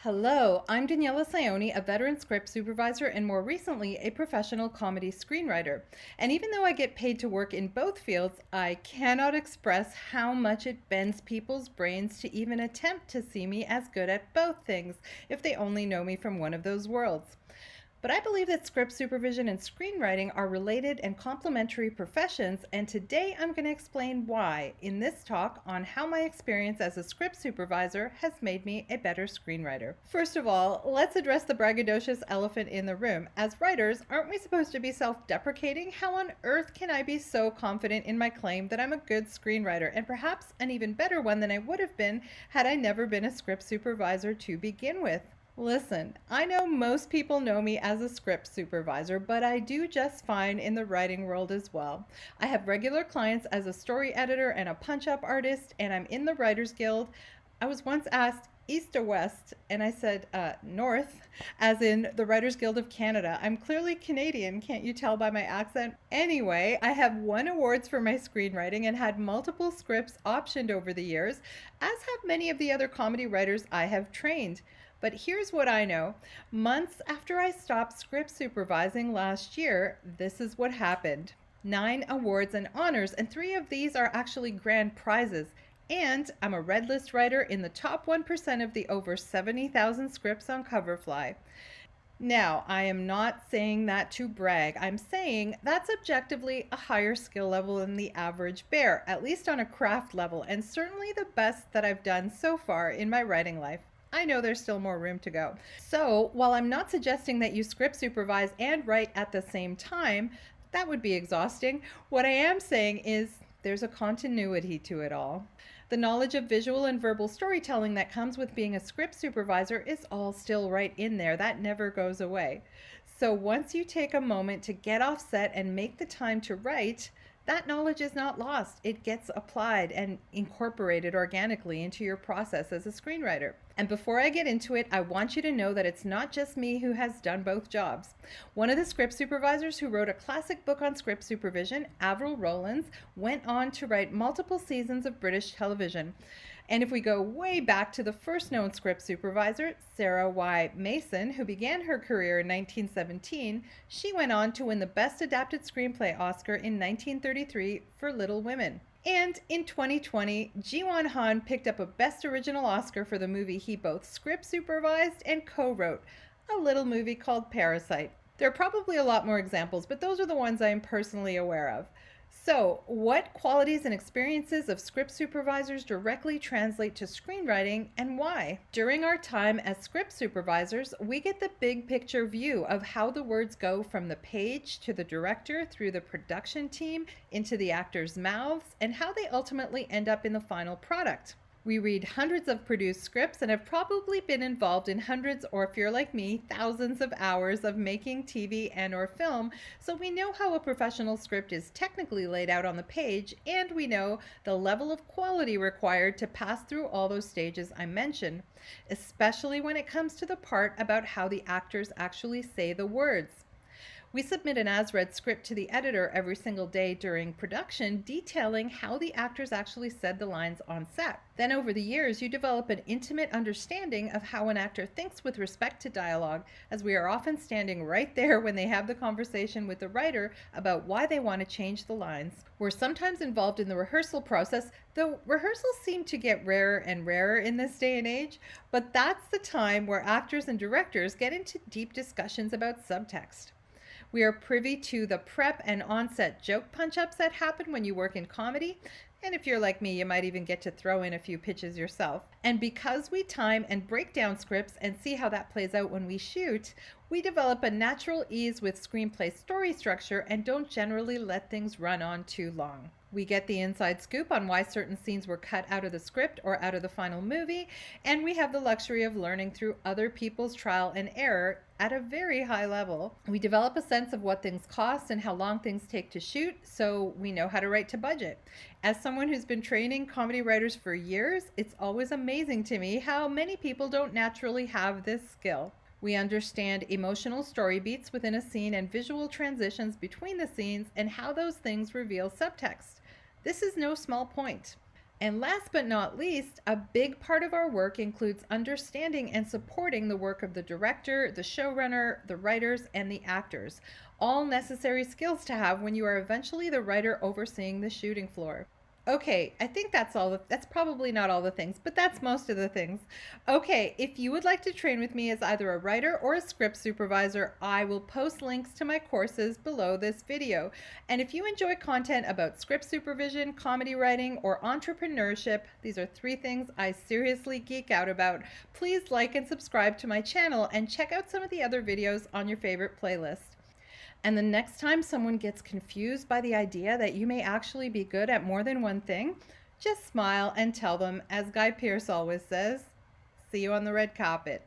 Hello, I'm Daniela Saioni, a veteran script supervisor and more recently a professional comedy screenwriter. And even though I get paid to work in both fields, I cannot express how much it bends people's brains to even attempt to see me as good at both things if they only know me from one of those worlds. But I believe that script supervision and screenwriting are related and complementary professions, and today I'm going to explain why in this talk on how my experience as a script supervisor has made me a better screenwriter. First of all, let's address the braggadocious elephant in the room. As writers, aren't we supposed to be self-deprecating? How on earth can I be so confident in my claim that I'm a good screenwriter, and perhaps an even better one than I would have been had I never been a script supervisor to begin with? Listen, I know most people know me as a script supervisor, but I do just fine in the writing world as well. I have regular clients as a story editor and a punch-up artist, and I'm in the Writers Guild. I was once asked, east or west, and I said north, as in the Writers Guild of Canada. I'm clearly Canadian, can't you tell by my accent? Anyway, I have won awards for my screenwriting and had multiple scripts optioned over the years, as have many of the other comedy writers I have trained. But here's what I know. Months after I stopped script supervising last year, this is what happened. 9 awards and honors, and 3 of these are actually grand prizes. And I'm a red list writer in the top 1% of the over 70,000 scripts on Coverfly. Now, I am not saying that to brag. I'm saying that's objectively a higher skill level than the average bear, at least on a craft level, and certainly the best that I've done so far in my writing life. I know there's still more room to go. So while I'm not suggesting that you script supervise and write at the same time, that would be exhausting. What I am saying is there's a continuity to it all. The knowledge of visual and verbal storytelling that comes with being a script supervisor is all still right in there. That never goes away. So once you take a moment to get off set and make the time to write, that knowledge is not lost. It gets applied and incorporated organically into your process as a screenwriter. And before I get into it, I want you to know that it's not just me who has done both jobs. One of the script supervisors who wrote a classic book on script supervision, Avril Rowlands, went on to write multiple seasons of British television. And if we go way back to the first known script supervisor, Sarah Y. Mason, who began her career in 1917, she went on to win the Best Adapted Screenplay Oscar in 1933 for Little Women. And in 2020, Ji-won Han picked up a Best Original Oscar for the movie he both script supervised and co-wrote, a little movie called Parasite. There are probably a lot more examples, but those are the ones I am personally aware of. So, what qualities and experiences of script supervisors directly translate to screenwriting and why? During our time as script supervisors, we get the big picture view of how the words go from the page to the director through the production team into the actors' mouths and how they ultimately end up in the final product. We read hundreds of produced scripts and have probably been involved in hundreds, or if you're like me, thousands of hours of making TV and or film, so we know how a professional script is technically laid out on the page, and we know the level of quality required to pass through all those stages I mentioned, especially when it comes to the part about how the actors actually say the words. We submit an as-read script to the editor every single day during production, detailing how the actors actually said the lines on set. Then over the years, you develop an intimate understanding of how an actor thinks with respect to dialogue, as we are often standing right there when they have the conversation with the writer about why they want to change the lines. We're sometimes involved in the rehearsal process, though rehearsals seem to get rarer and rarer in this day and age, but that's the time where actors and directors get into deep discussions about subtext. We are privy to the prep and onset joke punch-ups that happen when you work in comedy. And if you're like me, you might even get to throw in a few pitches yourself. And because we time and break down scripts and see how that plays out when we shoot, we develop a natural ease with screenplay story structure and don't generally let things run on too long. We get the inside scoop on why certain scenes were cut out of the script or out of the final movie, and we have the luxury of learning through other people's trial and error at a very high level. We develop a sense of what things cost and how long things take to shoot, so we know how to write to budget. As someone who's been training comedy writers for years, it's always amazing to me how many people don't naturally have this skill. We understand emotional story beats within a scene and visual transitions between the scenes and how those things reveal subtext. This is no small point. And last but not least, a big part of our work includes understanding and supporting the work of the director, the showrunner, the writers, and the actors. All necessary skills to have when you are eventually the writer overseeing the shooting floor. Okay, I think that's all. That's probably not all the things, but that's most of the things. Okay, if you would like to train with me as either a writer or a script supervisor, I will post links to my courses below this video. And if you enjoy content about script supervision, comedy writing, or entrepreneurship, these are 3 things I seriously geek out about. Please like and subscribe to my channel and check out some of the other videos on your favorite playlist. And the next time someone gets confused by the idea that you may actually be good at more than one thing, just smile and tell them, as Guy Pearce always says, see you on the red carpet.